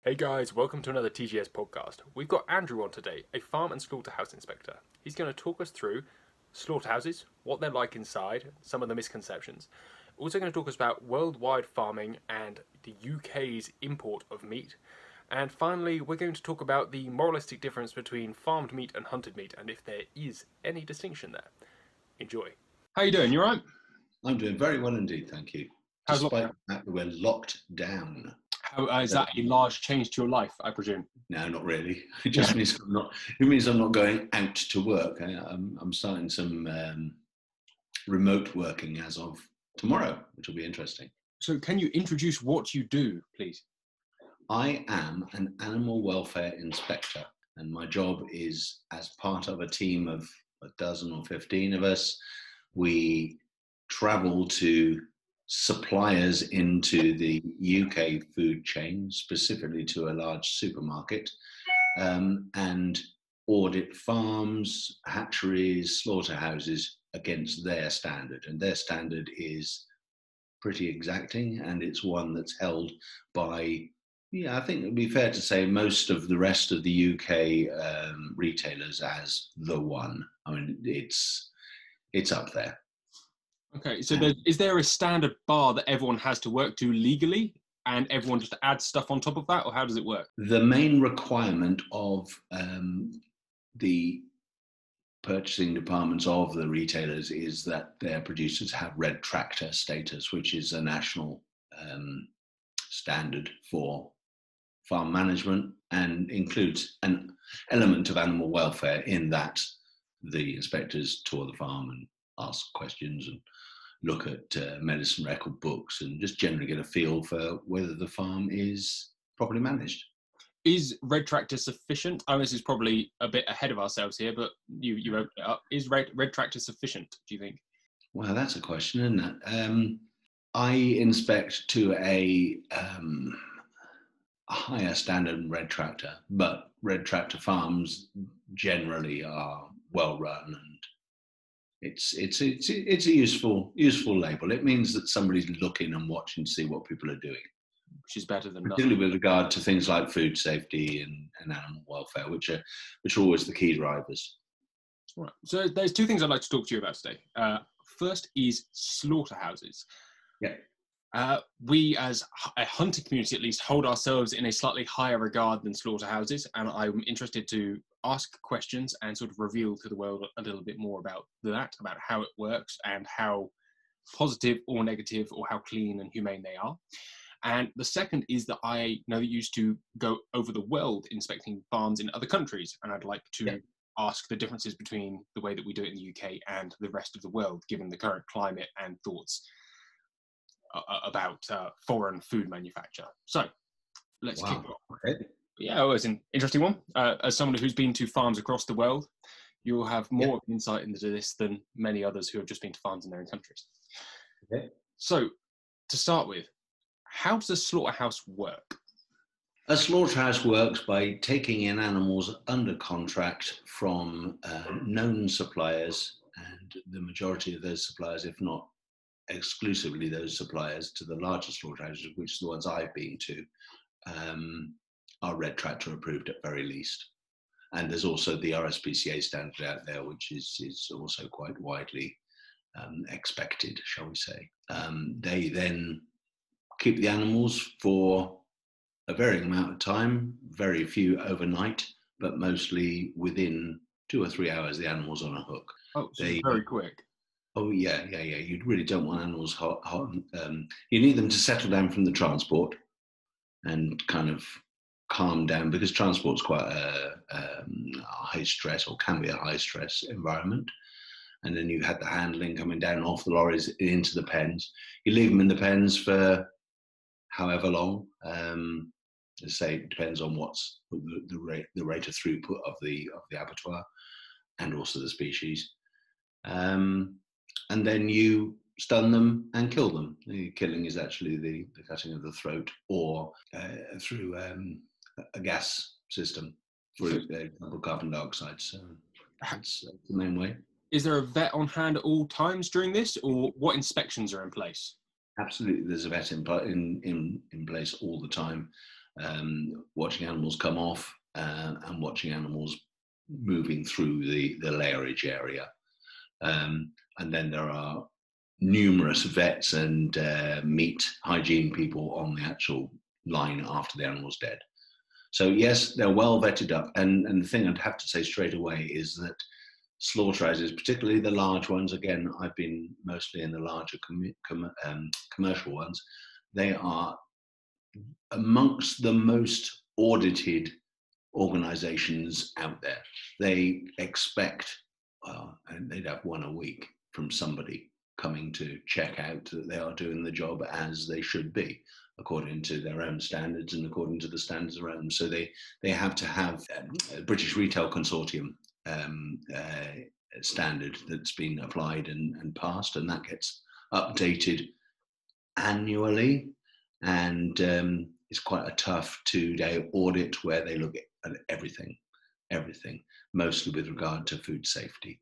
Hey guys, welcome to another TGS podcast. We've got Andrew on today, a farm and slaughterhouse inspector. He's going to talk us through slaughterhouses, what they're like inside, some of the misconceptions. Also going to talk us about worldwide farming and the UK's import of meat. And finally, we're going to talk about the moralistic difference between farmed meat and hunted meat and if there is any distinction there. Enjoy. How you doing? You alright? I'm doing very well indeed, thank you. How's Despite the fact that we're locked down. How, is that a large change to your life, I presume? No, not really. It just means I'm not going out to work. I'm starting some remote working as of tomorrow, which will be interesting. So can you introduce what you do, please? I am an animal welfare inspector, and my job is, as part of a team of a dozen or 15 of us, we travel to suppliers into the UK food chain, specifically to a large supermarket, and audit farms, hatcheries, slaughterhouses against their standard. And their standard is pretty exacting, and it's one that's held by, I think it would be fair to say, most of the rest of the UK retailers as the one. I mean, it's up there. Okay, so is there a standard bar that everyone has to work to legally and everyone just adds stuff on top of that, or how does it work? The main requirement of the purchasing departments of the retailers is that their producers have red tractor status, which is a national standard for farm management and includes an element of animal welfare in that the inspectors tour the farm and ask questions and look at medicine record books and just generally get a feel for whether the farm is properly managed. Is red tractor sufficient? I mean, this is probably a bit ahead of ourselves here, but you opened it up. Is red tractor sufficient, do you think? Well, that's a question, isn't it? I inspect to a higher standard than red tractor, but red tractor farms generally are well run, and it's a useful label. It means that somebody's looking and watching to see what people are doing, which is better than nothing. Particularly with regard to things like food safety and animal welfare, which are always the key drivers. Right. So there's two things I'd like to talk to you about today. First is slaughterhouses. Yeah. We, as a hunting community at least, hold ourselves in a slightly higher regard than slaughterhouses, and I'm interested to ask questions and sort of reveal to the world a little bit more about that, about how it works and how positive or negative or how clean and humane they are. And the second is that I know that you used to go over the world inspecting farms in other countries, and I'd like to ask the differences between the way that we do it in the UK and the rest of the world, given the current climate and thoughts about foreign food manufacture. So let's kick off. Okay. Yeah, it was an interesting one. As someone who's been to farms across the world, you'll have more insight into this than many others who have just been to farms in their own countries. Okay. So, to start with, how does a slaughterhouse work? A slaughterhouse works by taking in animals under contract from known suppliers, and the majority of those suppliers, if not exclusively those suppliers, to the larger slaughterhouses, which are the ones I've been to, are red tractor approved at very least. And there's also the RSPCA standard out there, which is also quite widely expected, shall we say. They then keep the animals for a varying amount of time, very few overnight, but mostly within 2 or 3 hours, the animal's on a hook. Oh, so very quick. Oh, yeah. You really don't want animals hot. You need them to settle down from the transport and kind of calm down, because transport's quite a high stress, or can be a high stress environment. And then you had the handling coming down off the lorries into the pens. You leave them in the pens for however long. As I say, it depends on what's the rate of throughput of the abattoir, and also the species. And then you stun them and kill them. The killing is actually the cutting of the throat, or through a gas system, for example, carbon dioxide. So that's the main way. Is there a vet on hand at all times during this, or what inspections are in place? Absolutely, there's a vet in place all the time. watching animals come off, and watching animals moving through the layerage area. And then there are numerous vets and meat hygiene people on the actual line after the animal's dead. So yes, they're well vetted up. And the thing I'd have to say straight away is that slaughterhouses, particularly the large ones, again, I've been mostly in the larger commercial ones, they are amongst the most audited organizations out there. They expect, and they'd have one a week from somebody coming to check out that they are doing the job as they should be, according to their own standards and according to the standards around them. So they have to have a British Retail Consortium standard that's been applied and passed, and that gets updated annually. And it's quite a tough 2-day audit where they look at everything, mostly with regard to food safety.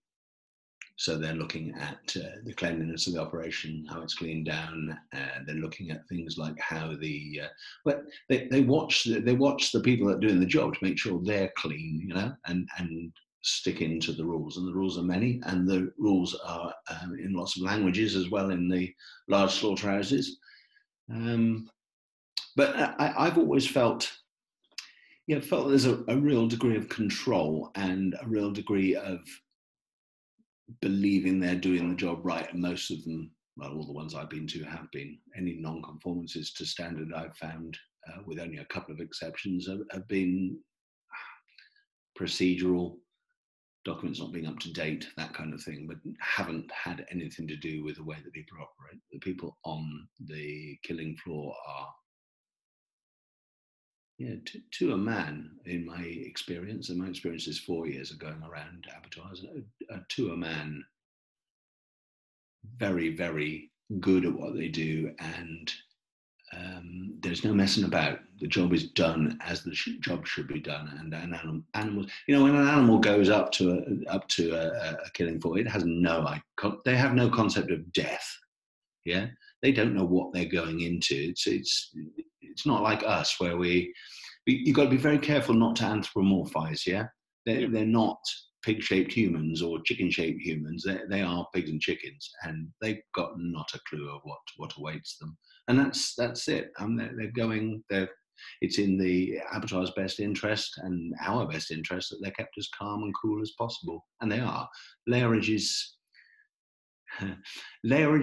So they're looking at the cleanliness of the operation, how it's cleaned down. They're looking at things like how they watch the people that are doing the job to make sure they're clean, and sticking to the rules. And the rules are many, and the rules are in lots of languages as well in the large slaughterhouses. But I've always felt there's a real degree of control and a real degree of believing they're doing the job right. And most of them, well, all the ones I've been to have been. Any non-conformances to standard I've found, with only a couple of exceptions, have been procedural, documents not being up to date, that kind of thing, but haven't had anything to do with the way that people operate. The people on the killing floor are, to a man, in my experience, and my experience is 4 years of going around abattoirs, to a man, very, very good at what they do, and there's no messing about. The job is done as the job should be done. And animals, when an animal goes up to a killing floor, it has they have no concept of death. Yeah, they don't know what they're going into. It's not like us where you've got to be very careful not to anthropomorphize. Yeah, they're not pig-shaped humans or chicken-shaped humans. They are pigs and chickens, and they've got not a clue of what awaits them. And that's it. They're going. It's in the abattoir's best interest and our best interest that they're kept as calm and cool as possible, and they are. Layerage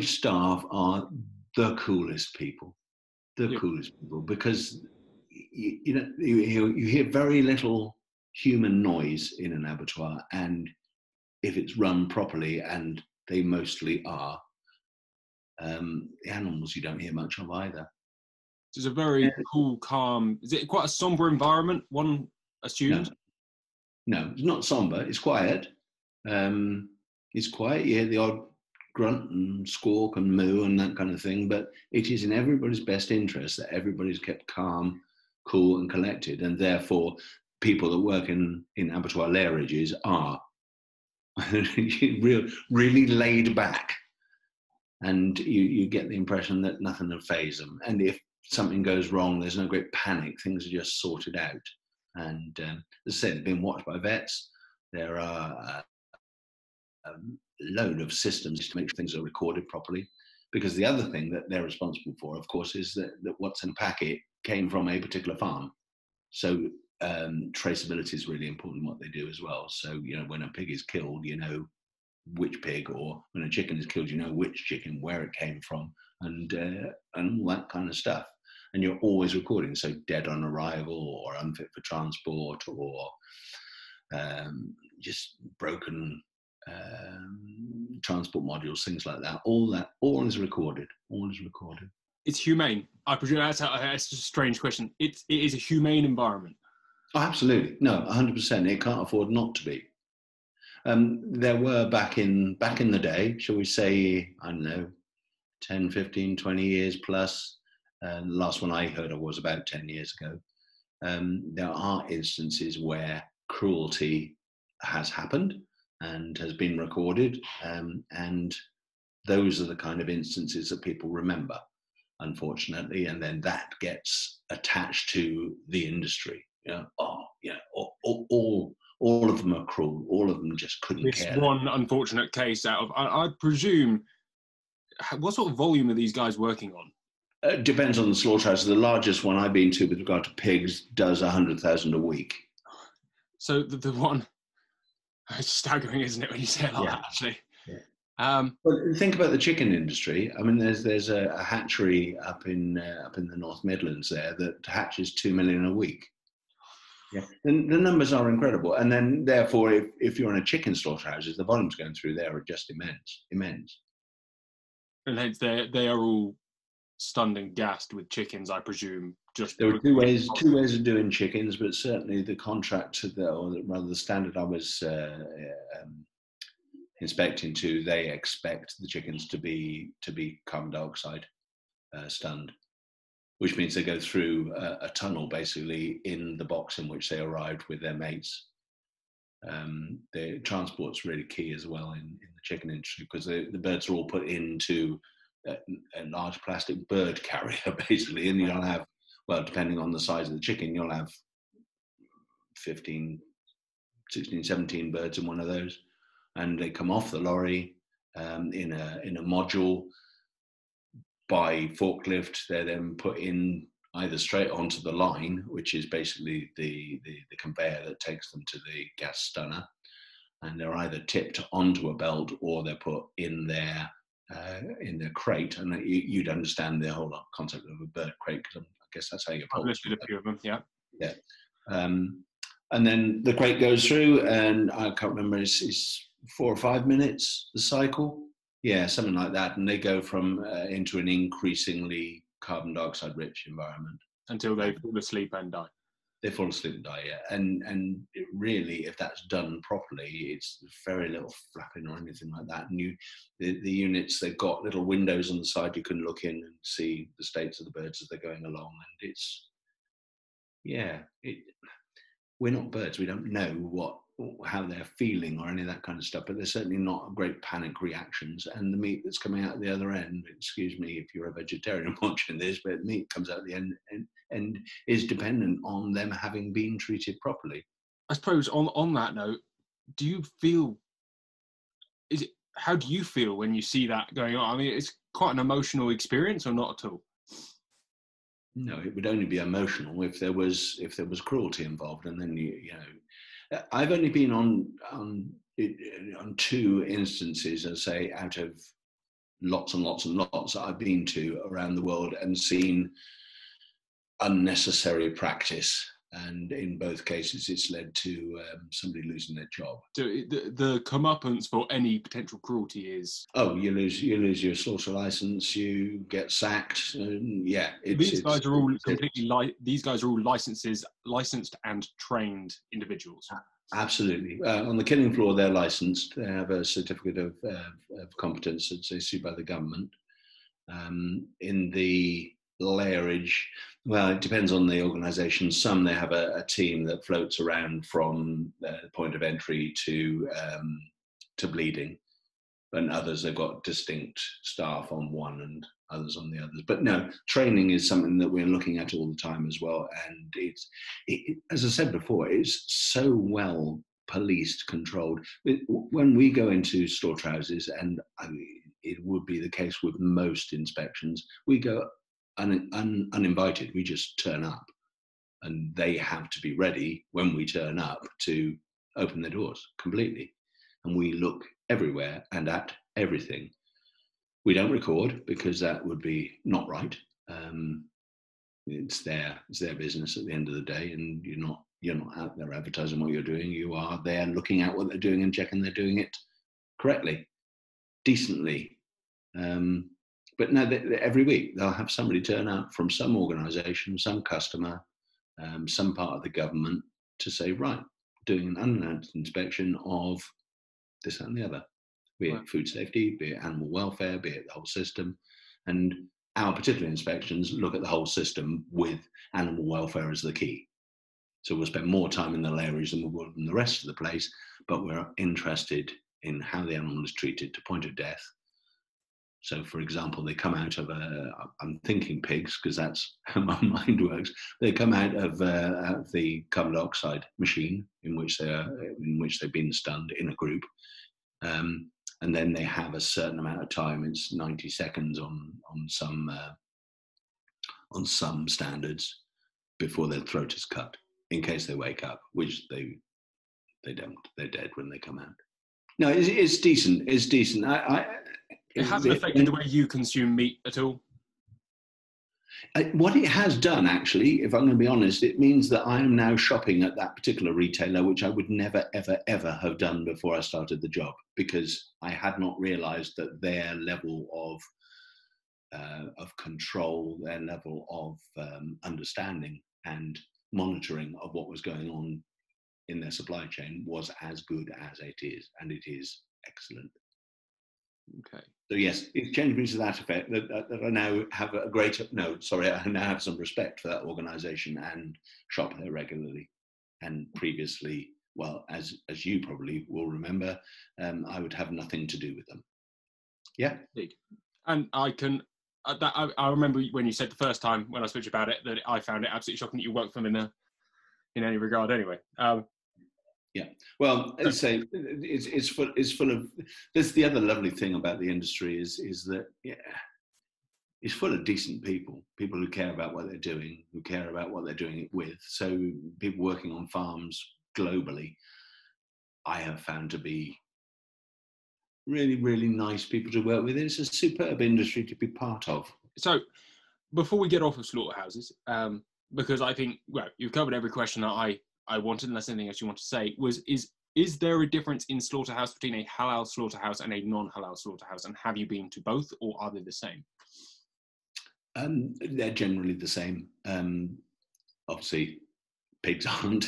staff are the coolest people, because you hear very little human noise in an abattoir, and if it's run properly, and they mostly are, the animals you don't hear much of either. It's a very cool, calm. Is it quite a somber environment, one assumes? No, it's not somber. It's quiet. It's quiet. You hear the odd grunt and squawk and moo and that kind of thing, but it is in everybody's best interest that everybody's kept calm, cool and collected, and therefore people that work in abattoir layerages are really laid back, and you get the impression that nothing will faze them. And if something goes wrong, there's no great panic. Things are just sorted out. And as I said, they've been watched by vets. There are a load of systems to make sure things are recorded properly. Because the other thing that they're responsible for, of course, is that what's in a packet came from a particular farm. So traceability is really important in what they do as well. So, when a pig is killed, you know which pig, or when a chicken is killed, you know which chicken, where it came from, and all that kind of stuff. And you're always recording, so dead on arrival, or unfit for transport, or just broken transport modules, things like that. All is recorded. It's humane. I presume that's just a strange question. It is a humane environment. Oh, absolutely. No, 100%. It can't afford not to be. There were back in the day, shall we say, I don't know, 10, 15, 20 years plus. The last one I heard of was about 10 years ago. There are instances where cruelty has happened and has been recorded, and those are the kind of instances that people remember. unfortunately, and then that gets attached to the industry. All of them are cruel. All of them just couldn't This care. one unfortunate case out of, I presume, what sort of volume are these guys working on? It depends on the slaughterhouse. The largest one I've been to with regard to pigs does 100,000 a week. So the one, it's staggering, isn't it, when you say it like Yeah. that, actually? Yeah. Well, think about the chicken industry. I mean, there's a hatchery up in the North Midlands there that hatches 2 million a week. Yeah, the numbers are incredible, and then therefore, if you're in a chicken slaughterhouses, the volumes going through there are just immense. And hence they are all stunned and gassed with chickens, I presume. Just there were two ways of doing chickens, but certainly the contract, or rather the standard I was inspecting to, they expect the chickens to be carbon dioxide stunned, which means they go through a tunnel basically in the box in which they arrived with their mates. The transport's really key as well in the chicken industry, because the birds are all put into a large plastic bird carrier basically, and you'll have, well, depending on the size of the chicken, you'll have 15, 16, 17 birds in one of those, and they come off the lorry in a module by forklift. They're then put in either straight onto the line, which is basically the conveyor that takes them to the gas stunner, and they're either tipped onto a belt or they're put in their crate. And you'd understand the whole concept of a bird crate, because I guess that's how you I've listed a few of them. Yeah. And then the crate goes through, and I can't remember, it's 4 or 5 minutes the cycle, something like that, and they go from into an increasingly carbon dioxide rich environment until they fall asleep and die. They fall asleep and die, yeah. And really, if that's done properly, it's very little flapping or anything like that. And the units, they've got little windows on the side you can look in and see the states of the birds as they're going along. And it's, we're not birds. We don't know how they're feeling or any of that kind of stuff, but there's certainly not great panic reactions. And the meat that's coming out at the other end, excuse me if you're a vegetarian watching this, but the meat comes out at the end and is dependent on them having been treated properly. I suppose on that note, how do you feel when you see that going on? I mean, it's quite an emotional experience, or not at all? No, it would only be emotional if there was cruelty involved, and then I've only been on 2 instances, I say, out of lots and lots and lots that I've been to around the world, and seen unnecessary practice, and in both cases it's led to somebody losing their job. So the comeuppance for any potential cruelty is, you lose your slaughter license, you get sacked. These guys are all licensed and trained individuals. Absolutely. On the killing floor, they're licensed. They have a certificate of competence that's issued by the government. In the layerage, well, it depends on the organisation. Some, they have a team that floats around from the point of entry to bleeding, and others, they've got distinct staff on one and others on the others. But no, training is something that we're looking at all the time as well. And it's, as I said before, it's so well policed, controlled. When we go into slaughterhouses, and I mean, it would be the case with most inspections, we go uninvited. We just turn up, and they have to be ready when we turn up to open their doors completely. And we look everywhere and at everything. We don't record, because that would be not right. It's their business at the end of the day, and you're not out there advertising what you're doing. You are there looking at what they're doing and checking they're doing it correctly, decently. But no, every week they'll have somebody turn up from some organisation, some customer, some part of the government, to say, right, doing an unannounced inspection of this, that, and the other, be it food safety, be it animal welfare, be it the whole system. And our particular inspections look at the whole system with animal welfare as the key. So we'll spend more time in the layers than we will in the rest of the place, but we're interested in how the animal is treated to point of death, So, for example, they come out of I'm thinking pigs because that's how my mind works. They come out of the carbon dioxide machine in which they've been stunned in a group, and then they have a certain amount of time. It's 90 seconds on some standards before their throat is cut in case they wake up, which they don't. They're dead when they come out. No, it's decent. It's decent. It hasn't affected the way you consume meat at all. What it has done, actually, if I'm going to be honest, it means that I am now shopping at that particular retailer, which I would never, ever, ever have done before I started the job, because I had not realised that their level of control, their level of understanding and monitoring of what was going on in their supply chain was as good as it is, and it is excellent. Okay. So yes, it's changed me to that effect that I now have I now have some respect for that organisation and shop there regularly. And previously, well, as you probably will remember, I would have nothing to do with them. Yeah. Indeed. And I remember when you said the first time when I spoke to you about it that I found it absolutely shocking that you worked for them in any regard. Anyway. Yeah. Well, as I say, it's full of. There's the other lovely thing about the industry is that it's full of decent people who care about what they're doing, who care about what they're doing it with. So people working on farms globally, I have found to be really, really nice people to work with. It's a superb industry to be part of. So before we get off of slaughterhouses, because I think, well, you've covered every question that I wanted, unless anything else you want to say, is there a difference in slaughterhouse between a halal slaughterhouse and a non-halal slaughterhouse? And have you been to both, or are they the same? They're generally the same. Obviously, pigs aren't,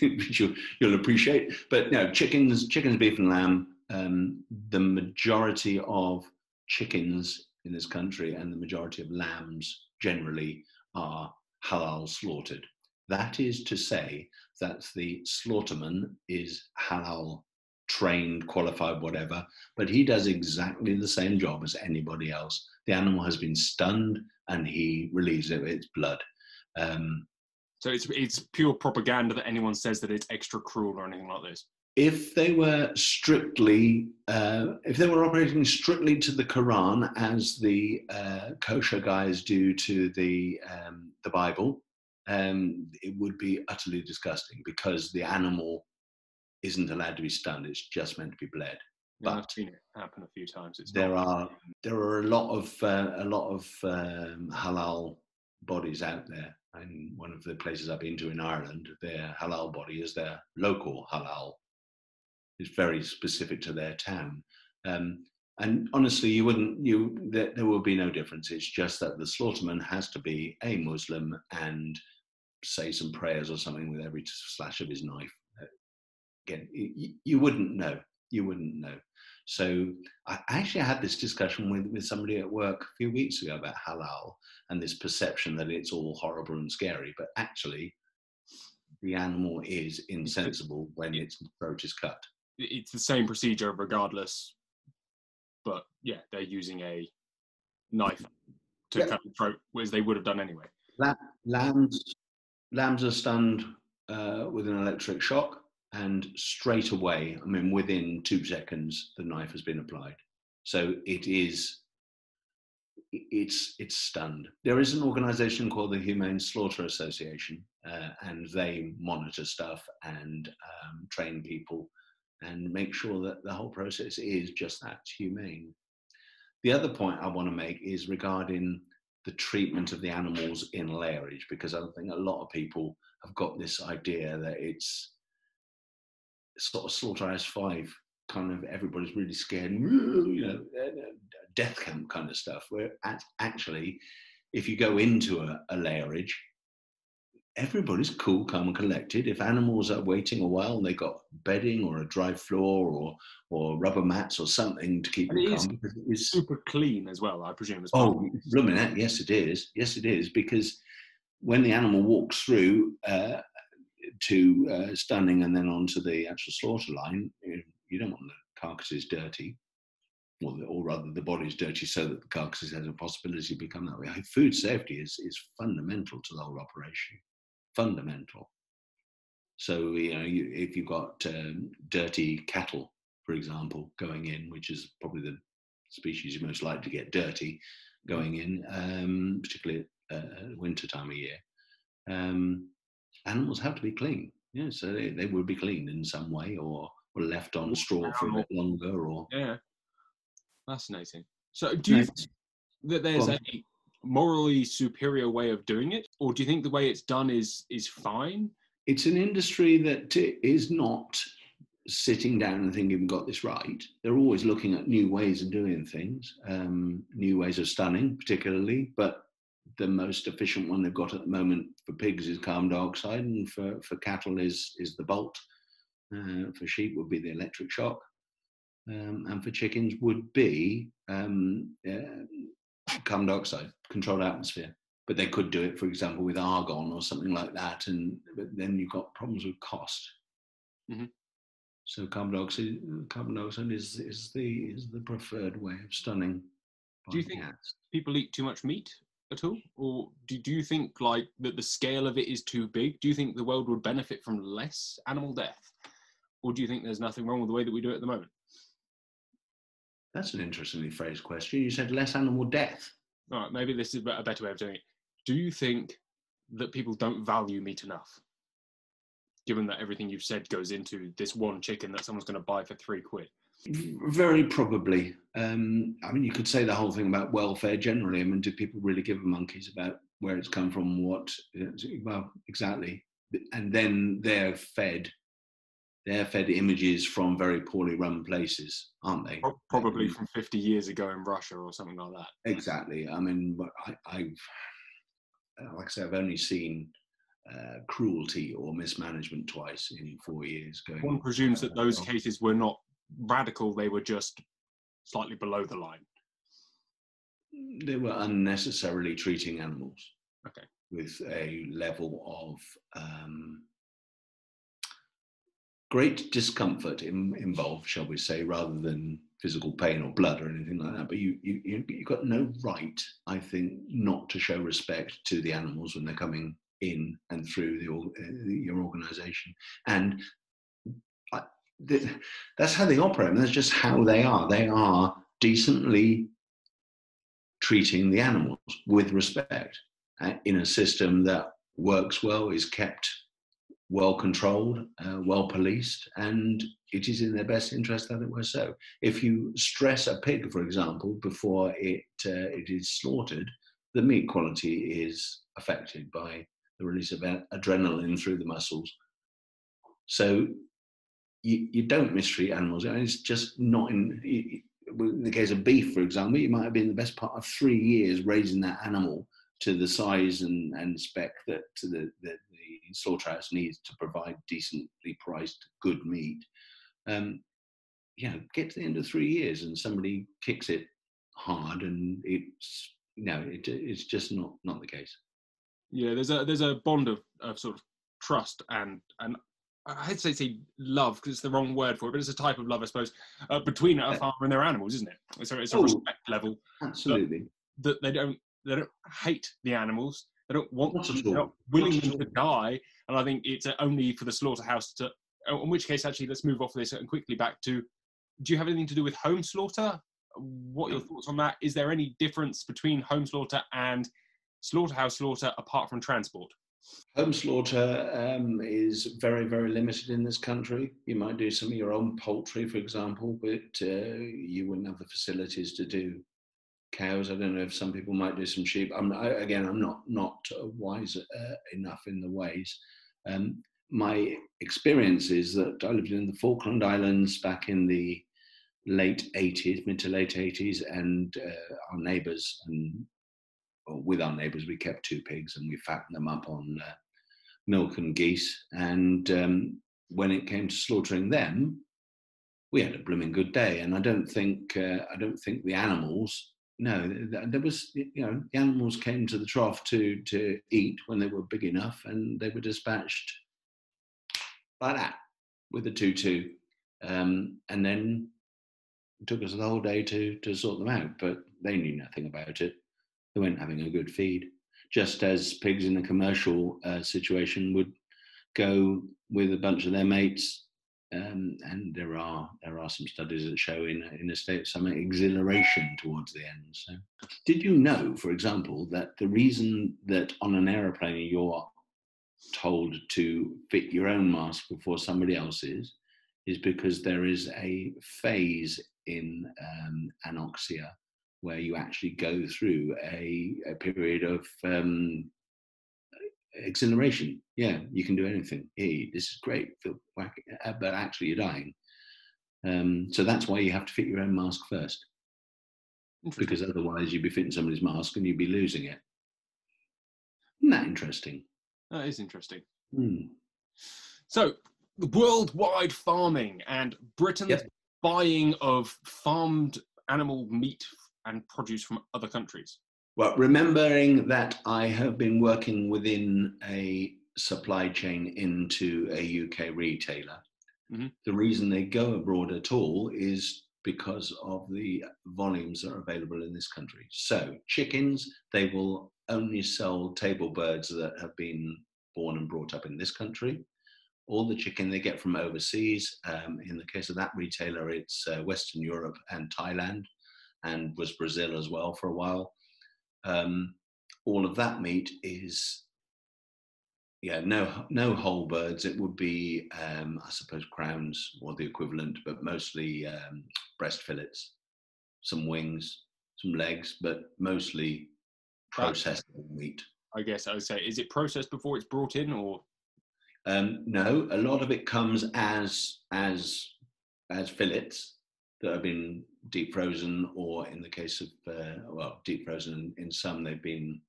which you'll appreciate. But no, chickens, beef and lamb, the majority of chickens in this country and the majority of lambs generally are halal slaughtered. That is to say that the slaughterman is halal trained, qualified, whatever, but he does exactly the same job as anybody else. The animal has been stunned and he relieves it with its blood. So it's pure propaganda that anyone says that it's extra cruel or anything like this. If they were operating strictly to the Quran, as the kosher guys do to the Bible, it would be utterly disgusting because the animal isn't allowed to be stunned; it's just meant to be bled. Yeah, I've seen it happen a few times. There are a lot of halal bodies out there, and one of the places I've been to in Ireland, their halal body is their local halal. It's very specific to their town, and honestly, there will be no difference. It's just that the slaughterman has to be a Muslim and say some prayers or something with every slash of his knife. Again, you wouldn't know. You wouldn't know. So I actually had this discussion with somebody at work a few weeks ago about halal and this perception that it's all horrible and scary, but actually the animal is insensible when its throat is cut. It's the same procedure regardless, but yeah, they're using a knife to cut the throat, whereas they would have done anyway. Lambs are stunned with an electric shock, and straight away, I mean, within 2 seconds, the knife has been applied. So it's stunned. There is an organisation called the Humane Slaughter Association, and they monitor stuff and train people and make sure that the whole process is just that, humane. The other point I want to make is regarding the treatment of the animals in layerage, because I think a lot of people have got this idea that it's sort of Slaughterhouse 5, kind of everybody's really scared, death camp kind of stuff, where actually, if you go into a layerage, everybody's cool, calm and collected. If animals are waiting a while and they got bedding or a dry floor or rubber mats or something to keep them calm. It's super clean as well, I presume. Blooming heck, yes it is. Yes it is, because when the animal walks through to stunning and then onto the actual slaughter line, you don't want the carcasses dirty. or rather the body's dirty so that the carcasses has a possibility to become that way. Food safety is fundamental to the whole operation, fundamental. So, if you've got dirty cattle, for example, going in, which is probably the species you're most likely to get dirty going in, particularly at winter time of year, animals have to be clean. Yeah, so they would be cleaned in some way, or left on straw for a bit longer, or yeah, fascinating. So, do you think that there's a morally superior way of doing it, or do you think the way it's done is fine? It's an industry that is not sitting down and thinking we've got this right. They're always looking at new ways of doing things, new ways of stunning, particularly. But the most efficient one they've got at the moment for pigs is carbon dioxide, and for cattle is the bolt. For sheep would be the electric shock, and for chickens would be carbon dioxide, controlled atmosphere. But they could do it, for example, with argon or something like that, but then you've got problems with cost. Mm-hmm. So carbon dioxide is the preferred way of stunning. Do you think people eat too much meat at all, or do you think like that the scale of it is too big? Do you think the world would benefit from less animal death, or do you think there's nothing wrong with the way that we do it at the moment? That's an interestingly phrased question. You said less animal death. All right, maybe this is a better way of doing it. Do you think that people don't value meat enough, given that everything you've said goes into this one chicken that someone's going to buy for £3? Very probably. I mean, you could say the whole thing about welfare generally. I mean, do people really give a monkeys about where it's come from, what? Well, exactly. And then they're fed images from very poorly run places, aren't they? Probably from 50 years ago in Russia or something like that. Exactly. I mean, I've like I say, I've only seen cruelty or mismanagement twice in 4 years. One presumes that those cases were not radical; they were just slightly below the line. They were unnecessarily treating animals. Okay. With a level of great discomfort involved, shall we say, rather than physical pain or blood or anything like that. But you've got no right, I think, not to show respect to the animals when they're coming in and through your organisation. And that's how they operate. I mean, that's just how they are. They are decently treating the animals with respect in a system that works well, is kept well controlled, well policed, and it is in their best interest that it was so. If you stress a pig, for example, before it is slaughtered, the meat quality is affected by the release of adrenaline through the muscles. So you don't mistreat animals. I mean, it's just not in the case of beef, for example. You might have been the best part of 3 years raising that animal to the size and spec that the slaughterhouse needs to provide decently priced good meat. Get to the end of 3 years and somebody kicks it hard, and it's just not the case. Yeah, there's a bond of sort of trust and I hate to say love because it's the wrong word for it, but it's a type of love, I suppose, between a farmer and their animals, isn't it? So it's a respect level. Absolutely. That they don't hate the animals. They don't want them. They're not willing them to die. And I think it's only for the slaughterhouse to. In which case, actually, let's move off of this and quickly back to. Do you have anything to do with home slaughter? What are your thoughts on that? Is there any difference between home slaughter and slaughterhouse slaughter apart from transport? Home slaughter is very, very limited in this country. You might do some of your own poultry, for example, but you wouldn't have the facilities to do cows. I don't know if some people might do some sheep. I'm not wise enough in the ways. My experience is that I lived in the Falkland Islands back in the mid to late 80s, and with our neighbours, we kept 2 pigs and we fattened them up on milk and geese. And when it came to slaughtering them, we had a blooming good day. And I don't think the animals. No, there was, the animals came to the trough to eat when they were big enough, and they were dispatched like that with a 2-2, and then It took us the whole day to sort them out, but they knew nothing about it. They weren't having a good feed. Just as pigs in a commercial situation would go with a bunch of their mates, and there are some studies that show in a state some exhilaration towards the end. So, did you know, for example, that the reason that on an aeroplane you're told to fit your own mask before somebody else's is because there is a phase in anoxia where you actually go through a period of exhilaration. Yeah, you can do anything. Hey, this is great. Feel wacky, but actually you're dying. So that's why you have to fit your own mask first, because otherwise you'd be fitting somebody's mask and you'd be losing it. Isn't that interesting? That is interesting. Hmm. So, worldwide farming and Britain's buying of farmed animal meat and produce from other countries. Well, remembering that I have been working within a supply chain into a UK retailer, the reason they go abroad at all is because of the volumes that are available in this country. So chickens, they will only sell table birds that have been born and brought up in this country. All the chicken they get from overseas. In the case of that retailer, it's Western Europe and Thailand, and was Brazil as well for a while. All of that meat is, no whole birds. It would be, I suppose, crowns or the equivalent, but mostly breast fillets, some wings, some legs, but mostly processed meat. I guess I would say, is it processed before it's brought in, or? No, a lot of it comes as fillets that have been deep frozen, or in the case of deep frozen. In some, they've been.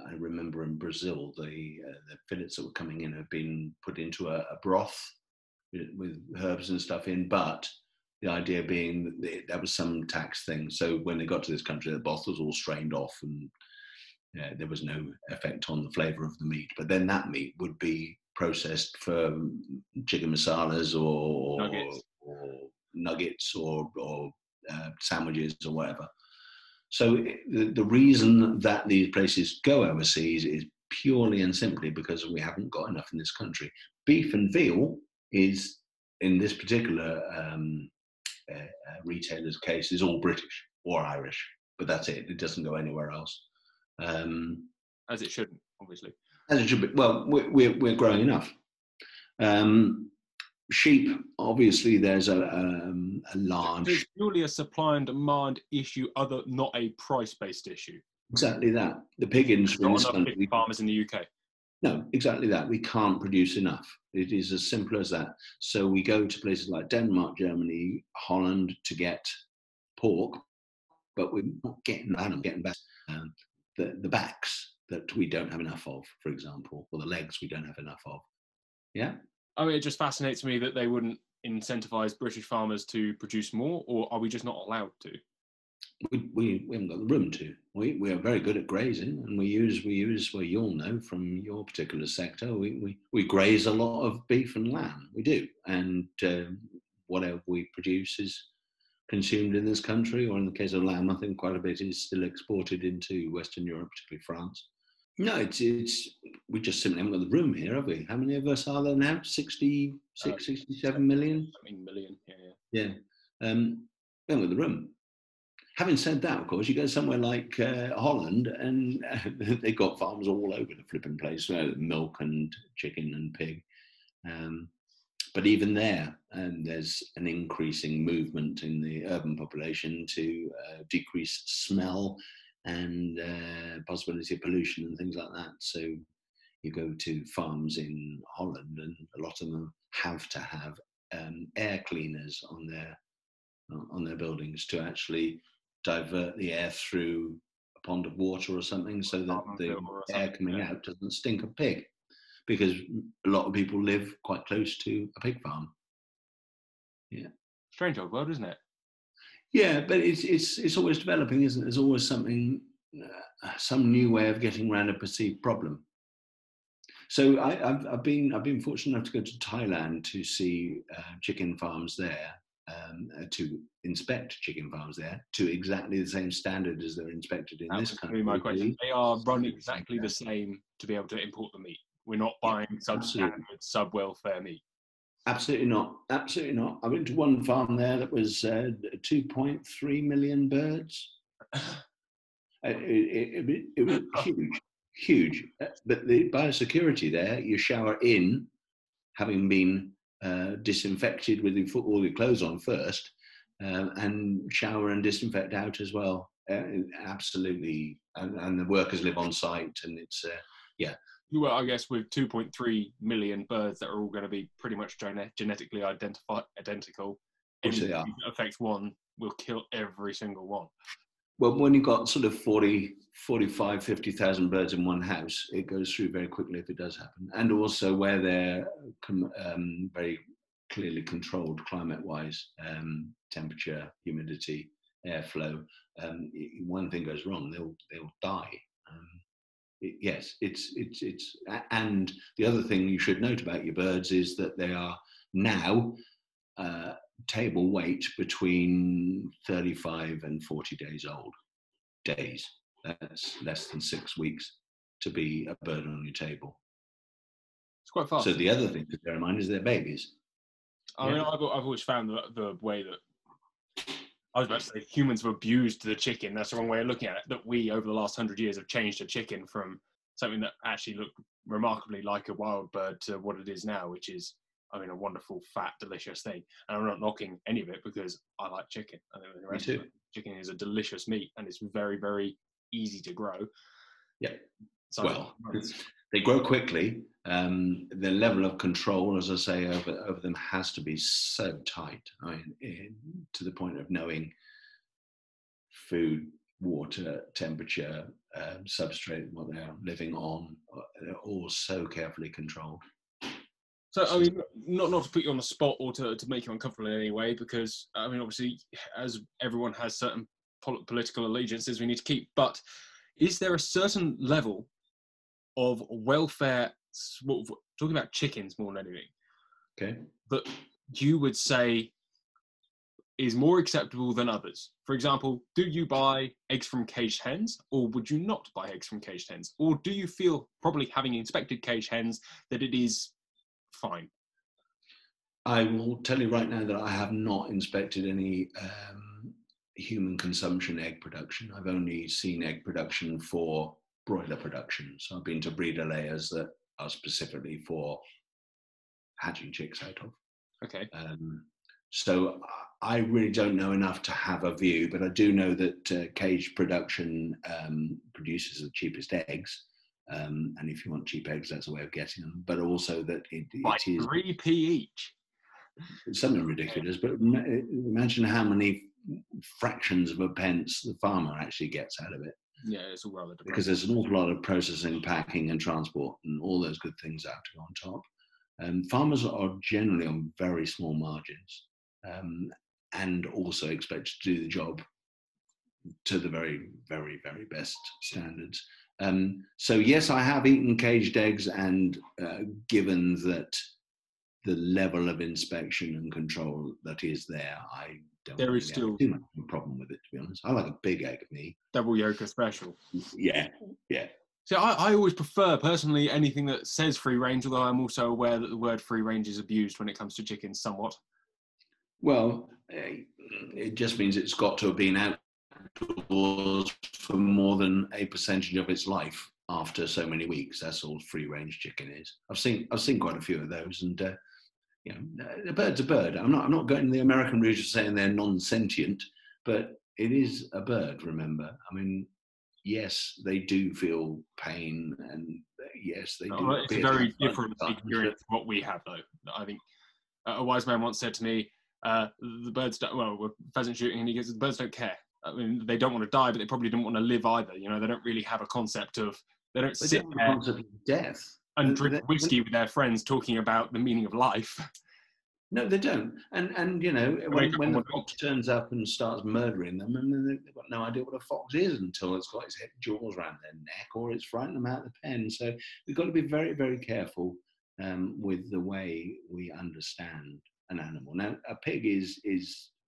I remember in Brazil, the fillets that were coming in have been put into a broth with herbs and stuff in, but the idea being that there was some tax thing. So when they got to this country, the broth was all strained off, and there was no effect on the flavour of the meat. But then that meat would be processed for chicken masalas or nuggets or sandwiches or whatever. So the reason that these places go overseas is purely and simply because we haven't got enough in this country. Beef and veal is, in this particular retailer's case, is all British or Irish, but that's it. It doesn't go anywhere else. As it shouldn't, obviously. As it should be. Well, we're growing enough. Sheep, obviously, there's a large. It's purely a supply and demand issue, not a price-based issue. Exactly that. The pig industry. Not enough pig farmers in the UK. No, exactly that. We can't produce enough. It is as simple as that. So we go to places like Denmark, Germany, Holland to get pork, but we're not getting that. I'm getting back the backs that we don't have enough of, for example, or the legs we don't have enough of. Yeah. I mean, it just fascinates me that they wouldn't incentivize British farmers to produce more, or are we just not allowed to? We haven't got the room to. We are very good at grazing, and we use well, you'll know from your particular sector, we graze a lot of beef and lamb. We do, and whatever we produce is consumed in this country, or in the case of lamb, I think quite a bit is still exported into Western Europe, particularly France. No, it's we just simply haven't got the room here, have we? How many of us are there now? 67 million? Something million, yeah. Yeah. We haven't got the room. Having said that, of course, you go somewhere like Holland, and they've got farms all over the flipping place, milk and chicken and pig. But even there, there's an increasing movement in the urban population to decrease smell and possibility of pollution and things like that. So you go to farms in Holland, and a lot of them have to have air cleaners on their buildings to actually divert the air through a pond of water or something, so that the air coming out doesn't stink of pig, because a lot of people live quite close to a pig farm. Yeah. Strange old world, isn't it? Yeah, but it's always developing, isn't it? There's always something, some new way of getting around a perceived problem. So I've been fortunate enough to go to Thailand to see chicken farms there, to inspect chicken farms there to exactly the same standard as they're inspected in That this was country. really my question. They are run Absolutely exactly the same to be able to import the meat. We're not Yeah, buying absolutely. substandard, sub-welfare meat. Absolutely not. Absolutely not. I went to one farm there that was 2.3 million birds. It was huge, huge. But the biosecurity there, you shower in, having been disinfected with all your clothes on first, and shower and disinfect out as well. Absolutely. And the workers live on site, and it's, yeah. Well, I guess with 2.3 million birds that are all going to be pretty much genetically identical, Which anything they are. that affects one will kill every single one. Well, when you've got sort of 40, 45, 50,000 birds in one house, it goes through very quickly if it does happen. And also where they're very clearly controlled climate-wise, temperature, humidity, airflow, one thing goes wrong, they'll die. Yes, it's. And the other thing you should note about your birds is that they are now table weight between 35 and 40 days old. Days. That's less than 6 weeks to be a bird on your table. It's quite fast. So the other thing to bear in mind is they're babies. I mean, I've always found the way that I was about to say humans have abused the chicken. That's the wrong way of looking at it. That we, over the last 100 years, have changed a chicken from something that actually looked remarkably like a wild bird to what it is now, which is, I mean, a wonderful, fat, delicious thing. And I'm not knocking any of it because I like chicken. I think the rest of it, chicken is a delicious meat and it's very, very easy to grow. Yeah. So well, they grow quickly. The level of control, as I say, over them has to be so tight. I mean, to the point of knowing food, water, temperature, substrate, what they are living on. They're all so carefully controlled. So, I mean, not to put you on the spot or to make you uncomfortable in any way, because, I mean, obviously, as everyone has certain political allegiances we need to keep, but is there a certain level of welfare, talking about chickens more than anything, okay, that you would say is more acceptable than others? For example, do you buy eggs from caged hens, or would you not buy eggs from caged hens? Or do you feel, probably having inspected caged hens, that it is fine? I will tell you right now that I have not inspected any human consumption egg production. I've only seen egg production for broiler production. So I've been to breeder layers that are specifically for hatching chicks out of. Okay. So I really don't know enough to have a view, but I do know that caged production produces the cheapest eggs. And if you want cheap eggs, that's a way of getting them. But also that it is 3p each. It's something ridiculous. But imagine how many fractions of a pence the farmer actually gets out of it. Yeah, it's all rather depressing. Because there's an awful lot of processing, packing, and transport, and all those good things have to go on top. Farmers are generally on very small margins, and also expected to do the job to the very, very, very best standards. So yes, I have eaten caged eggs, and given that the level of inspection and control that is there, I don't there really is still have too much of a problem with it, to be honest. I like a big egg, me. Double yolk special. Yeah. So I always prefer, personally, anything that says free range, although I'm also aware that the word free range is abused when it comes to chickens somewhat. Well, it just means it's got to have been outdoors for more than a percentage of its life after so many weeks. That's all free range chicken is. I've seen quite a few of those, and a bird's a bird. I'm not going the American route of saying they're non-sentient, but it is a bird. Remember, I mean, yes, they do feel pain, and yes, they do. It's a very different experience to what we have, though. I think a wise man once said to me, the birds don't, well, we're pheasant shooting, and he goes, the birds don't care. I mean, they don't want to die, but they probably don't want to live either. You know, they don't really have a concept of, they don't sit there concept of death and drink whiskey with their friends talking about the meaning of life. No, they don't. And you know, when the fox turns up and starts murdering them, and they've got no idea what a fox is until it's got its jaws around their neck or it's frightened them out of the pen. So we've got to be very, very careful with the way we understand an animal. Now, a pig is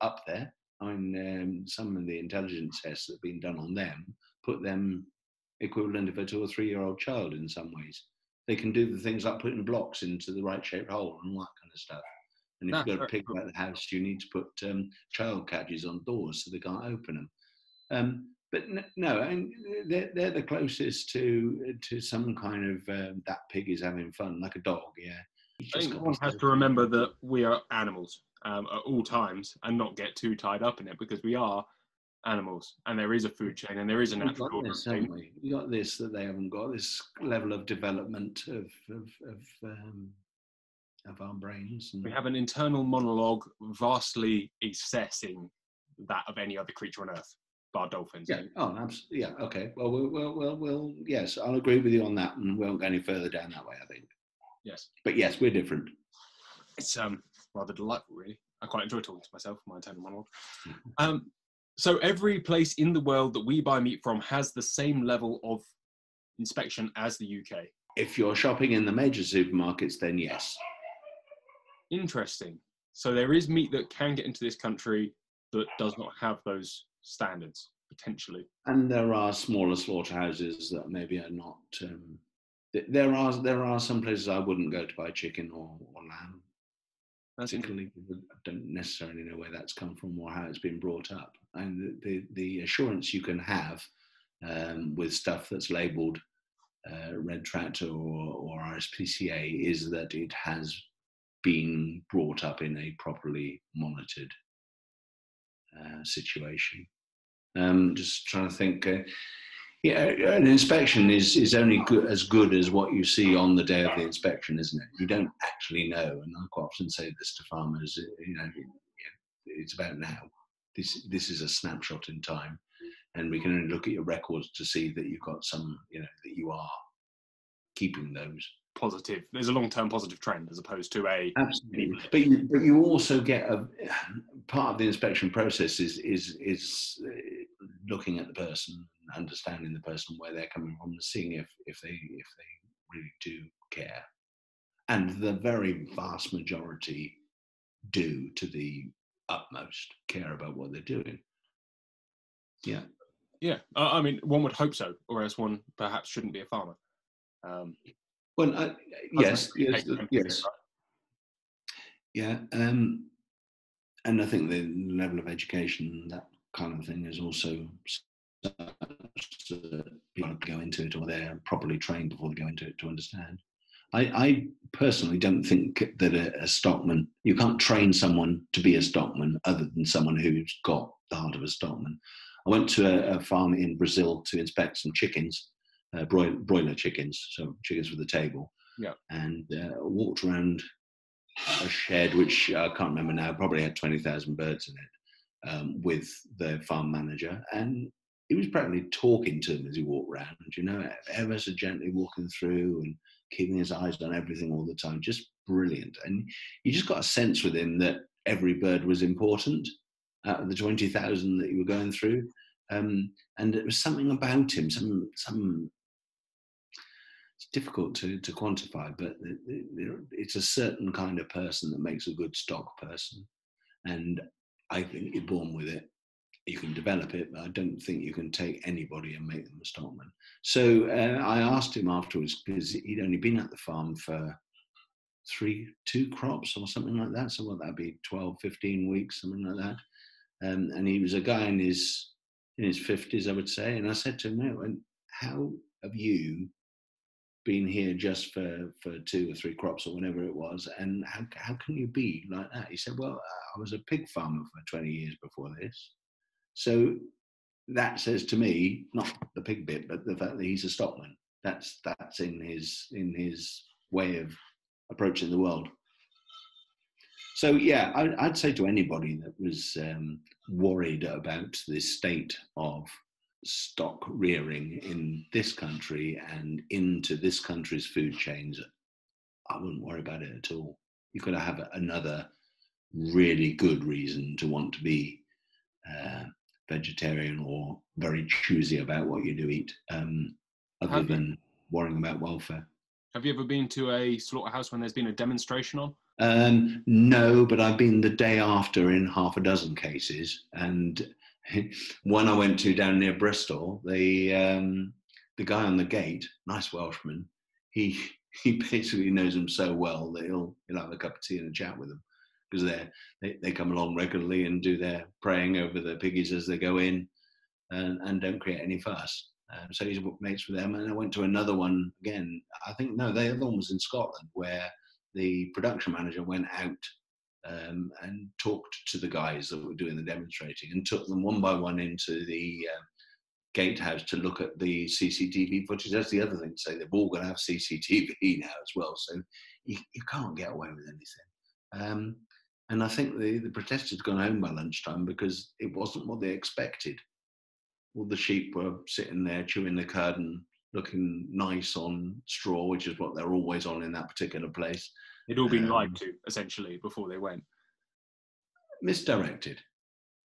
up there. I mean, some of the intelligence tests that have been done on them put them equivalent of a 2 or 3 year old child in some ways. They can do the things like putting blocks into the right shaped hole and all that kind of stuff. And if you've got a pig about the house, you need to put child catches on doors so they can't open them. But no, I mean, they're the closest to some kind of that pig is having fun, like a dog. Yeah, I think one has to remember that we are animals at all times and not get too tied up in it, because we are animals and there is a food chain and there is a natural order chain. We got this that they haven't got, this level of development of our brains. And we have an internal monologue vastly excessing that of any other creature on Earth, bar dolphins. Yeah. Oh, absolutely. Yeah. Okay. Well, we'll. Yes, I'll agree with you on that, and we won't go any further down that way, I think. Yes. But yes, we're different. It's rather delightful, really. I quite enjoy talking to myself, my internal monologue. So every place in the world that we buy meat from has the same level of inspection as the UK. If you're shopping in the major supermarkets, then yes. Interesting. So there is meat that can get into this country that does not have those standards, potentially. And there are smaller slaughterhouses that maybe are not. There are some places I wouldn't go to buy chicken or lamb. Particularly, I don't necessarily know where that's come from or how it's been brought up. And the assurance you can have with stuff that's labelled Red Tractor or RSPCA is that it has been brought up in a properly monitored situation. Just trying to think. An inspection is only as good as what you see on the day of the inspection, isn't it? You don't actually know, and I quite often say this to farmers. It's about now. This is a snapshot in time, and we can only look at your records to see that you've got some, that you are keeping those. Positive. There's a long-term positive trend as opposed to a absolutely. But you also get a part of the inspection process is looking at the person, understanding the person, where they're coming from, seeing if they really do care, and the very vast majority do to the utmost care about what they're doing. Yeah. Yeah. I mean, one would hope so, or else one perhaps shouldn't be a farmer. Well, yes. Yeah, and I think the level of education, that kind of thing, is also people go into it, or they're properly trained before they go into it to understand. I personally don't think that a stockman, you can't train someone to be a stockman other than someone who's got the heart of a stockman. I went to a farm in Brazil to inspect some chickens, broiler chickens, so chickens for the table. Yeah. And walked around a shed, which I can't remember now, probably had 20,000 birds in it, with the farm manager. And he was practically talking to them as he walked around, ever so gently walking through and keeping his eyes on everything all the time. Just brilliant. And you just got a sense with him that every bird was important out of the 20,000 that you were going through. And it was something about him, some it's difficult to quantify, but it's a certain kind of person that makes a good stock person. And I think you're born with it. You can develop it, but I don't think you can take anybody and make them a stockman. So I asked him afterwards, because he'd only been at the farm for 2 crops or something like that. So what, that'd be 12, 15 weeks, something like that. And he was a guy in his 50s, I would say. And I said to him, no, and how have you been here just for 2 or 3 crops or whatever it was, and how can you be like that? He said, well, I was a pig farmer for 20 years before this. So that says to me, not the pig bit, but the fact that he's a stockman. That's in his way of approaching the world. So yeah, I'd say to anybody that was worried about this state of stock rearing in this country and into this country's food chains, I wouldn't worry about it at all. You've got to have another really good reason to want to be vegetarian or very choosy about what you do eat, other than worrying about welfare. Have you ever been to a slaughterhouse when there's been a demonstration on? No, but I've been the day after in half a dozen cases. And one I went to down near Bristol, the guy on the gate, nice Welshman, he basically knows them so well that he'll have a cup of tea and a chat with them, because they come along regularly and do their praying over the piggies as they go in, and don't create any fuss. So he's mates with them. And I went to another one again. I think, no, the other one was in Scotland, where the production manager went out and talked to the guys that were doing the demonstrating, and took them one by one into the gatehouse to look at the CCTV footage. That's the other thing to say. They've all got to have CCTV now as well. So you can't get away with anything. And I think the protesters had gone home by lunchtime because it wasn't what they expected. All the sheep were sitting there chewing the cud and looking nice on straw, which is what they're always on in that particular place. They'd all been lied to, essentially, before they went. Misdirected,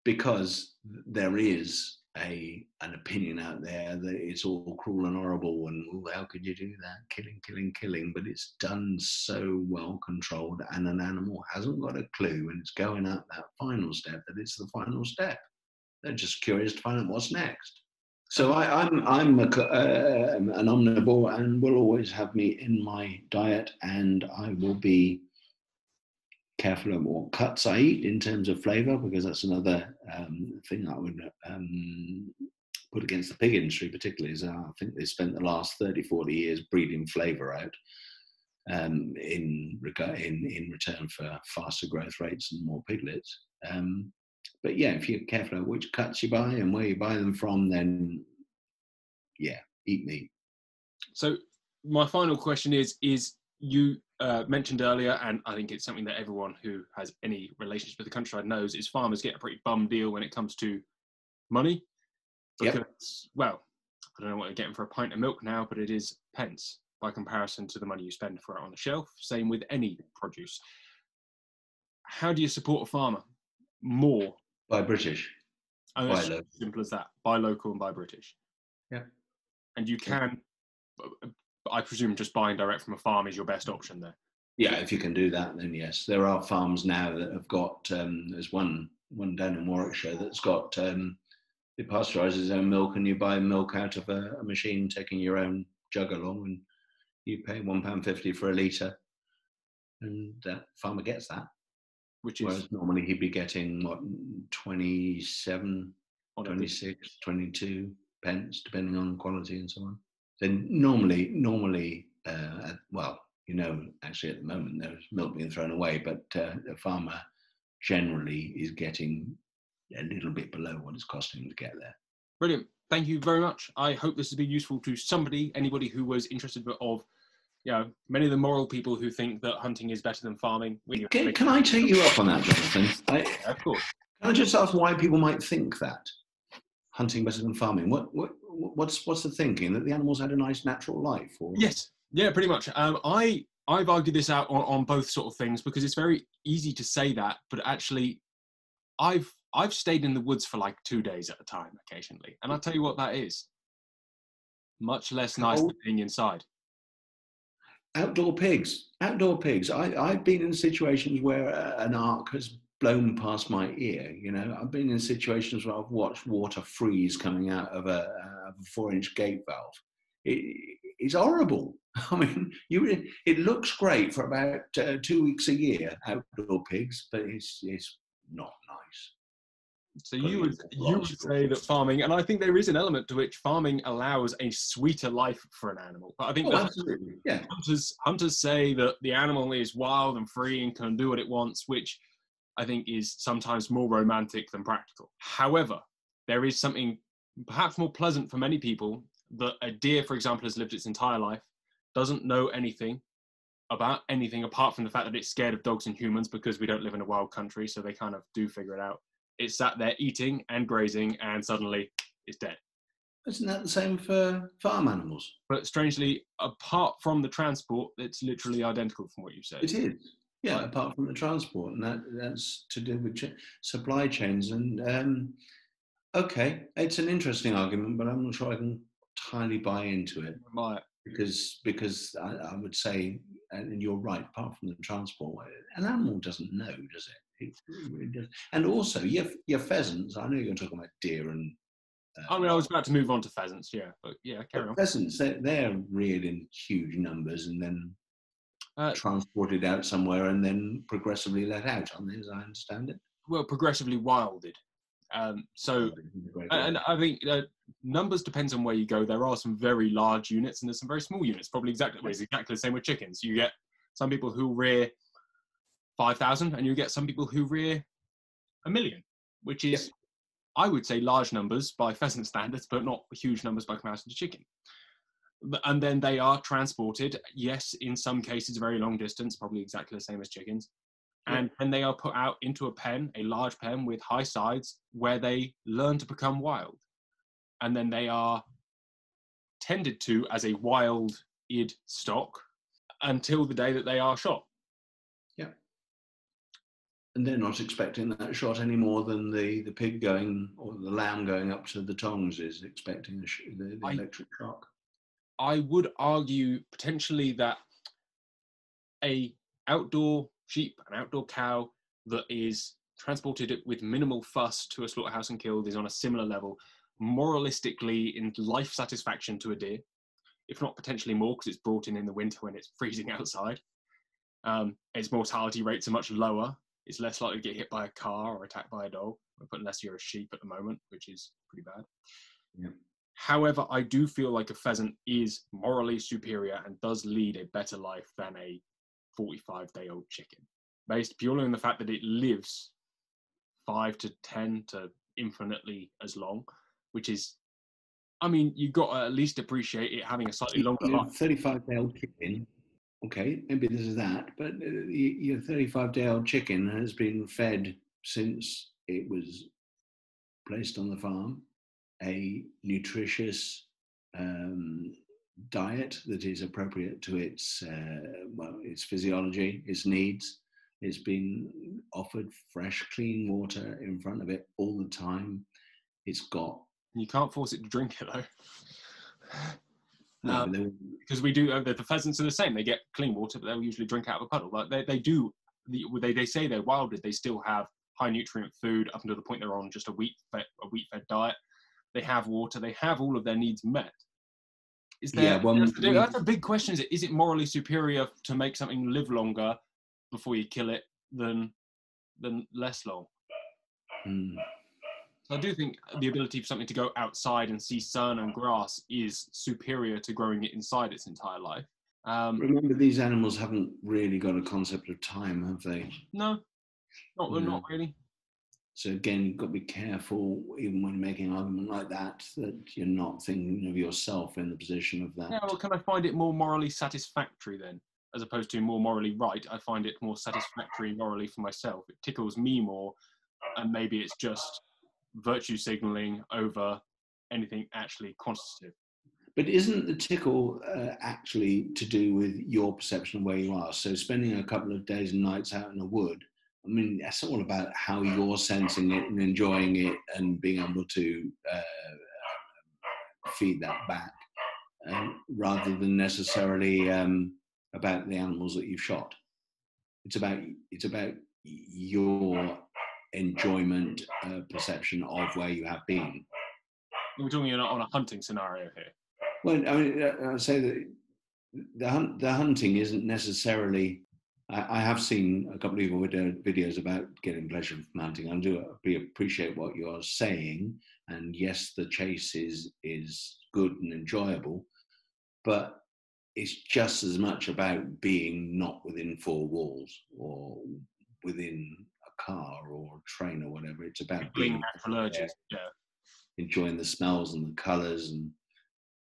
because there is an opinion out there that it's all cruel and horrible, and how could you do that? Killing. But it's done so well controlled, and an animal hasn't got a clue, and it's going up that final step, that it's the final step. They're just curious to find out what's next. So I'm an omnivore, and will always have meat in my diet, and I will be careful of what cuts I eat in terms of flavour, because that's another thing I would put against the pig industry particularly, is I think they spent the last 30, 40 years breeding flavour out in return for faster growth rates and more piglets. But yeah, if you're careful of which cuts you buy and where you buy them from, then yeah, eat meat. So my final question is you mentioned earlier, and I think it's something that everyone who has any relationship with the countryside knows, is farmers get a pretty bum deal when it comes to money. Because, well, I don't know what you're getting for a pint of milk now, but it is pence by comparison to the money you spend for it on the shelf. Same with any produce. How do you support a farmer more? Buy British. And it's as simple as that. Buy local and buy British. Yeah. And you can, I presume, just buying direct from a farm is your best option there. Yeah, if you can do that, then yes. There are farms now that have got, there's one down in Warwickshire that's got, it pasteurises its own milk, and you buy milk out of a machine, taking your own jug along, and you pay £1.50 for a litre, and that farmer gets that. Whereas normally he'd be getting, 27, 26, 22 pence, depending on quality and so on. Then normally, actually at the moment there's milk being thrown away, but the farmer generally is getting a little bit below what it's costing him to get there. Brilliant. Thank you very much. I hope this has been useful to anybody who was interested of, many of the moral people who think that hunting is better than farming. Can I take you up on that, Jonathan? Of course. Can I just ask why people might think that hunting better than farming? What's the thinking, that the animals had a nice natural life? Or? Yes. Yeah, pretty much. I've argued this out on both sort of things, because it's very easy to say that, but actually, I've stayed in the woods for like 2 days at a time occasionally, and I'll tell you what that is. Much less nice than being inside. Outdoor pigs. I've been in situations where an arc has blown past my ear. I've been in situations where I've watched water freeze coming out of a 4-inch gate valve. It's horrible. I mean, it looks great for about 2 weeks a year, outdoor pigs, but it's not nice. So you would say that farming, and I think there is an element to which farming allows a sweeter life for an animal. But I think absolutely, yeah. Hunters say that the animal is wild and free and can do what it wants, which I think is sometimes more romantic than practical. However, there is something perhaps more pleasant for many people, that a deer, for example, has lived its entire life, doesn't know anything about anything apart from the fact that it's scared of dogs and humans, because we don't live in a wild country, so they kind of do figure it out. It's sat there eating and grazing, and suddenly it's dead. Isn't that the same for farm animals? But strangely, apart from the transport, it's literally identical from what you said. It is. Yeah, right. Apart from the transport, and that's to do with supply chains. And okay, it's an interesting argument, but I'm not sure I can entirely buy into it. because I would say, and you're right, apart from the transport, an animal doesn't know, does it? It really does. And also, your pheasants. I know you're talking about deer and. I mean, I was about to move on to pheasants, yeah, but yeah, carry on. Pheasants, they're reared in huge numbers and then Uh, transported out somewhere and then progressively let out, aren't they, as I understand it? well, progressively wilded. So, Great and word. I think numbers depends on where you go. There are some very large units and there's some very small units. Probably exactly, well, it's exactly the same with chickens. You get some people who rear 5,000, and you get some people who rear 1,000,000, which Yep. is, I would say, large numbers by pheasant standards, but not huge numbers by comparison to chicken. And then they are transported, yes, in some cases, very long distance, probably exactly the same as chickens. And Yep. then they are put out into a pen, a large pen with high sides, where they learn to become wild. And then they are tended to as a wild-id stock until the day that they are shot. Yep. And they're not expecting that shot any more than the pig going or the lamb going up to the tongs is expecting the electric shock. I would argue potentially that a outdoor sheep, an outdoor cow that is transported with minimal fuss to a slaughterhouse and killed is on a similar level, moralistically in life satisfaction to a deer, if not potentially more because it's brought in the winter when it's freezing outside. Its mortality rates are much lower. It's less likely to get hit by a car or attacked by a dog, unless you're a sheep at the moment, which is pretty bad. Yeah. However, I do feel like a pheasant is morally superior and does lead a better life than a 45-day-old chicken, based purely on the fact that it lives 5 to 10 to infinitely as long, which is, I mean, you've got to at least appreciate it having a slightly longer life. 35-day-old chicken, okay, maybe this is that, but your 35-day-old chicken has been fed since it was placed on the farm a nutritious diet that is appropriate to its its physiology, its needs. It's been offered fresh, clean water in front of it all the time. It's got. You can't force it to drink it though. No, because we do. The pheasants are the same. They get clean water, but they'll usually drink out of a puddle. But they do. They say they're wilded. They still have high nutrient food up until the point they're on just a wheat fed diet. They have water. They have all of their needs met. Is there? Yeah, that's a big question. Is it morally superior to make something live longer before you kill it than less long? So I do think the ability for something to go outside and see sun and grass is superior to growing it inside its entire life. Remember, these animals haven't really got a concept of time, have they? No, not really. So again, you've got to be careful, even when making an argument like that you're not thinking of yourself in the position of that. Yeah, well, can I find it more morally satisfactory then, as opposed to more morally right? I find it more satisfactory morally for myself. It tickles me more, and maybe it's just virtue signaling over anything actually quantitative. But isn't the tickle actually to do with your perception of where you are? So spending a couple of days and nights out in the wood, I mean, that's all about how you're sensing it and enjoying it and being able to feed that back, rather than necessarily about the animals that you've shot. It's about your enjoyment, perception of where you have been. We're talking on a hunting scenario here. Well, I mean, I'd say that the hunting isn't necessarily. I have seen a couple of videos about getting pleasure from hunting. I do appreciate what you're saying, and yes, the chase is good and enjoyable, but it's just as much about being not within four walls or within a car or a train or whatever. It's about being natural urges, yeah, enjoying the smells and the colours, and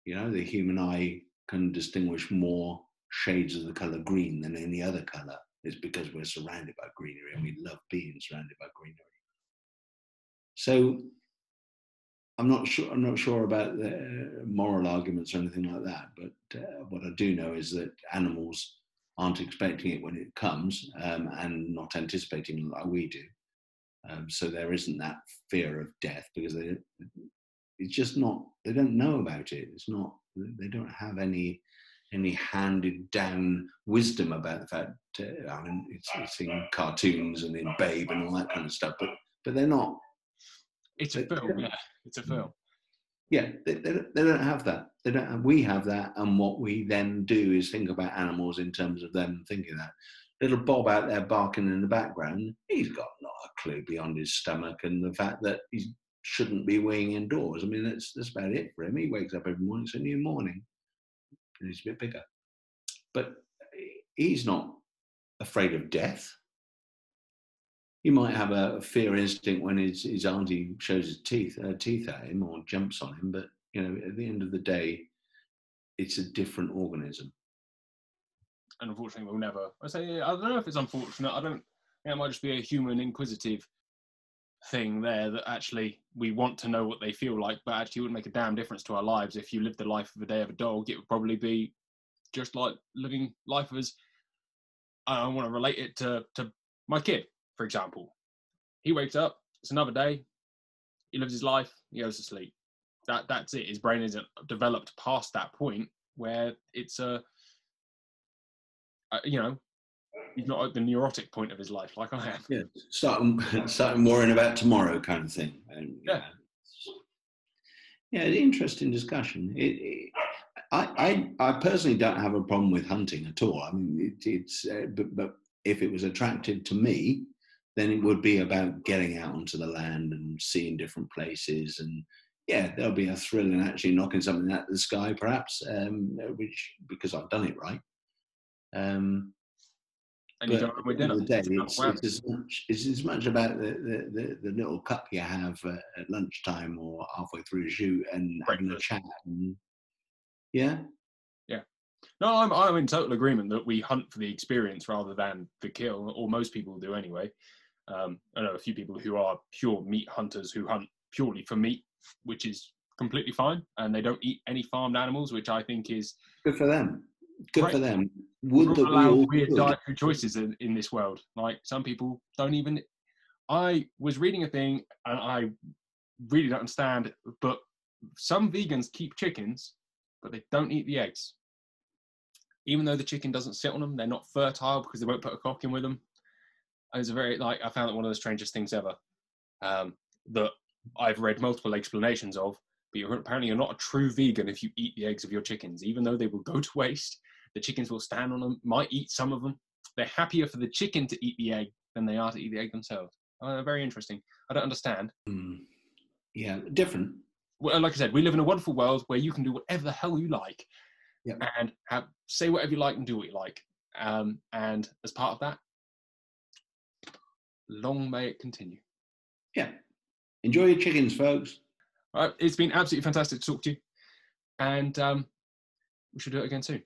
the human eye can distinguish more shades of the colour green than any other colour. It's because we're surrounded by greenery and we love being surrounded by greenery. So I'm not sure about the moral arguments or anything like that, but what I do know is that animals aren't expecting it when it comes, and not anticipating like we do. So there isn't that fear of death because it's just not. They don't know about it. It's not. They don't have any any handed down wisdom about the fact. I mean, it's in cartoons and in Babe and all that kind of stuff, but they're not. It's a film, yeah. It's a film. Yeah, they don't have that. They don't. Have, we have that, and what we then do is think about animals in terms of them thinking that. Little Bob out there barking in the background, he's got not a clue beyond his stomach and the fact that he shouldn't be weeing indoors. I mean, that's about it for him. He wakes up every morning, it's a new morning, and he's a bit bigger. But he's not afraid of death. He might have a fear instinct when his auntie shows his teeth at him or jumps on him, but you know, at the end of the day, it's a different organism. And unfortunately, we'll never. I don't know if it's unfortunate. I don't. It might just be a human inquisitive thing there that actually we want to know what they feel like, but actually it would make a damn difference to our lives. If you lived the life of a day of a dog, it would probably be just like living life as. I want to relate it to my kid, for example. He wakes up. It's another day. He lives his life. He goes to sleep. That's it. His brain isn't developed past that point where it's you know, he's not at the neurotic point of his life like I am. Yeah, starting worrying about tomorrow kind of thing. And, yeah. Yeah, interesting discussion. I personally don't have a problem with hunting at all. I mean, but if it was attractive to me, then it would be about getting out onto the land and seeing different places. And yeah, there'll be a thrill in actually knocking something out of the sky, perhaps, which because I've done it right. And you go with dinner. It's as much about the little cup you have at lunchtime or halfway through a shoot and having a chat. And, yeah. No, I'm in total agreement that we hunt for the experience rather than the kill, or most people do anyway. I know a few people who are pure meat hunters who hunt purely for meat, which is completely fine, and they don't eat any farmed animals, which I think is good for them. Good for them. Would that allow weird dietary choices in this world? Like some people don't even. I was reading a thing, and I really don't understand, but some vegans keep chickens, but they don't eat the eggs. Even though the chicken doesn't sit on them, they're not fertile because they won't put a cock in with them. It was I found it one of the strangest things ever that I've read multiple explanations of, but apparently you're not a true vegan if you eat the eggs of your chickens. Even though they will go to waste, the chickens will stand on them, might eat some of them. They're happier for the chicken to eat the egg than they are to eat the egg themselves. Very interesting. I don't understand. Yeah, different. Well, like I said, we live in a wonderful world where you can do whatever the hell you like. Yep. And say whatever you like and do what you like. And as part of that, long may it continue. Yeah. Enjoy your chickens, folks. All right, it's been absolutely fantastic to talk to you. And we should do it again soon.